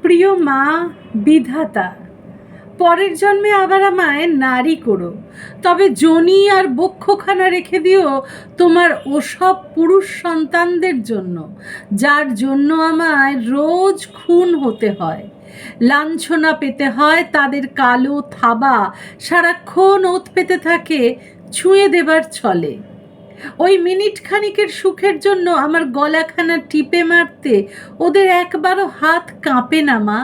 প্রিয় মা বিধাতা, পরের জন্মে আবার আমায় নারী করো, তবে যোনি আর বক্ষখানা রেখে দিও তোমার ওসব পুরুষ সন্তানদের জন্য, যার জন্য আমায় রোজ খুন হতে হয়, লাঞ্ছনা পেতে হয়, তাদের কালো থাবা সারাক্ষণ ওত পেতে থাকে ছুঁয়ে দেবার ছলে। ওই মিনিট খানিকের সুখের জন্য আমার গলাখানা টিপে মারতে ওদের একবারও হাত কাঁপে না মা,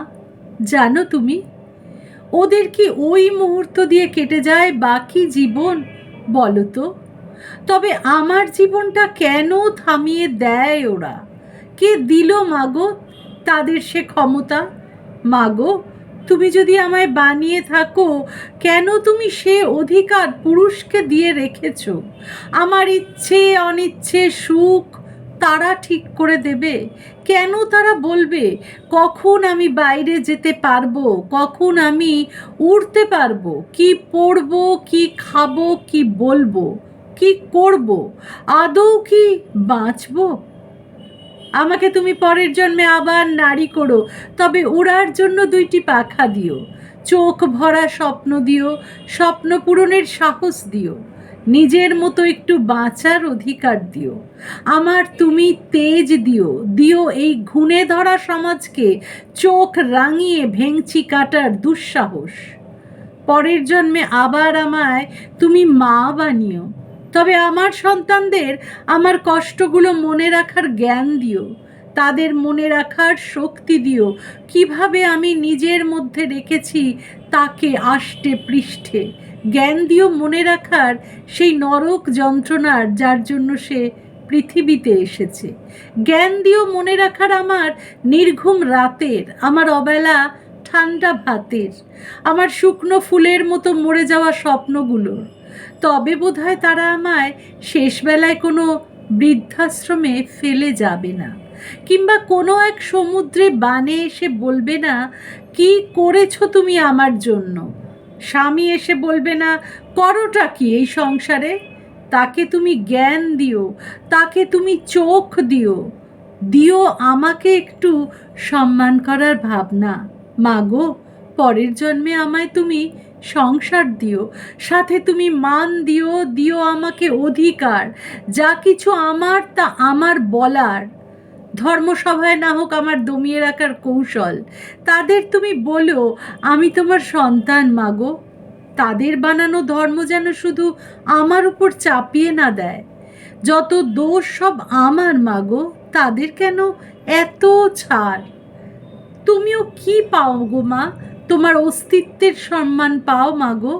জানো তুমি? ওদের কি ওই মুহূর্ত দিয়ে কেটে যায় বাকি জীবন, বলো তো? তবে আমার জীবনটা কেন থামিয়ে দেয় ওরা? কে দিল মাগো তাদের সে ক্ষমতা? মাগো, তুমি যদি আমায় বানিয়ে থাকো, কেন তুমি সে অধিকার পুরুষকে দিয়ে রেখেছ? আমার ইচ্ছে অনিচ্ছে সুখ তারা ঠিক করে দেবে? কেন তারা বলবে কখন আমি বাইরে যেতে পারবো, কখন আমি উড়তে পারবো, কি পরবো, কি খাবো, কি বলবো, কি করব, আদৌ কি বাঁচবো? আমাকে তুমি পরের জন্মে আবার নারী করো, তবে উড়ার জন্য 2টি পাখা দিও, চোখ ভরা স্বপ্ন দিও, স্বপ্ন পূরণের সাহস দিও, নিজের মতো একটু বাঁচার অধিকার দিও। আমার তুমি তেজ দিও, দিও এই ঘুণে ধরা সমাজকে চোখ রাঙিয়ে ভেঙচি কাটার দুঃসাহস। পরের জন্মে আবার আমায় তুমি মা বানিও, তবে আমার সন্তানদের আমার কষ্টগুলো মনে রাখার জ্ঞান দিও, তাদের মনে রাখার শক্তি দিও, কিভাবে আমি নিজের মধ্যে রেখেছি তাকে আষ্টে পৃষ্ঠে। জ্ঞান দিও মনে রাখার সেই নরক যন্ত্রণার যার জন্য সে পৃথিবীতে এসেছে। জ্ঞান দিও মনে রাখার আমার নির্ঘুম রাতের, আমার অবেলা ঠান্ডা ভাতের, আমার শুকনো ফুলের মতো মরে যাওয়া স্বপ্নগুলোর। তবে বোধহয় তারা আমায় শেষবেলায় কোনো বৃদ্ধাশ্রমে ফেলে যাবে না, কিংবা কোনো এক সমুদ্রে বানে এসে বলবে না কি করেছো তুমি আমার জন্য। স্বামী এসে বলবে না করোটা কি এই সংসারে। তাকে তুমি জ্ঞান দিও, তাকে তুমি চোখ দিও, দিও আমাকে একটু সম্মান করার ভাবনা। মাগো, পরের জন্মে আমায় তুমি সংসার দিও, সাথে তুমি মান দিও, দিও আমাকে অধিকার, যা কিছু আমার তা আমার বলার। ধর্মসভায় না হোক আমার দমিয়ে রাখার কৌশল, তাদের তুমি বলো আমি তোমার সন্তান মাগো। তাদের বানানো ধর্ম যেন শুধু আমার উপর চাপিয়ে না দেয়। যত দোষ সব আমার মাগো, তাদের কেন এত ছাড়? তুমিও কি পাও গো মা? তোমার অস্তিত্বের সম্মান পাও মাগো।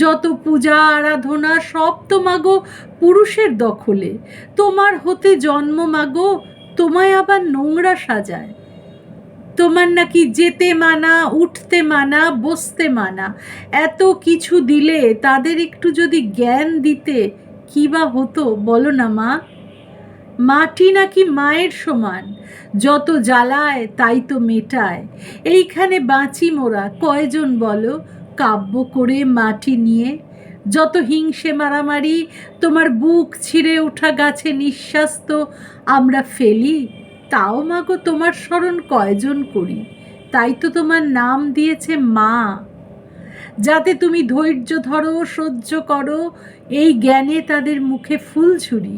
যত পূজা আরাধনা সব তো মাগো পুরুষের দখলে। তোমার হতে জন্ম মাগো, তোমায় আবার নোংরা সাজায়। তোমার নাকি যেতে মানা, উঠতে মানা, বসতে মানা। এত কিছু দিলে তাদের একটু যদি জ্ঞান দিতে কি বা হতো বলো না মা? মাটি নাকি মায়ের সমান, যত জ্বালায় তাই তো মেটায়। এইখানে বাঁচি মোরা কয়জন বলো কাব্য করে মাটি নিয়ে? যত হিংসে মারামারি, তোমার বুক ছিঁড়ে ওঠা গাছে নিঃশ্বাস তো আমরা ফেলি, তাও মাগো তোমার স্মরণ কয়জন করি? তাই তো তোমার নাম দিয়েছে মা, যাতে তুমি ধৈর্য ধরো, সহ্য করো, এই জ্ঞানে তাদের মুখে ফুল ছুরি।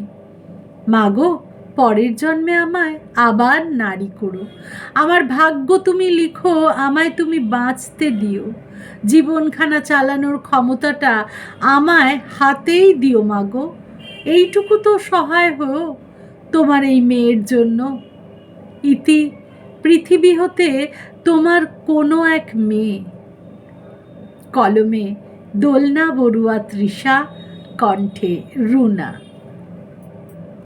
মাগো, পরের জন্মে আমায় আবার নারী করো, আমার ভাগ্য তুমি লিখো, আমায় তুমি বাঁচতে দিও, জীবনখানা চালানোর ক্ষমতাটা আমায় হাতেই দিও মাগো। এইটুকু তো সহায় হো তোমার এই মেয়ের জন্য। ইতি পৃথিবী হতে তোমার কোনো এক মেয়ে। কলমে দোলনা বড়ুয়া তৃষা, কণ্ঠে রুনা।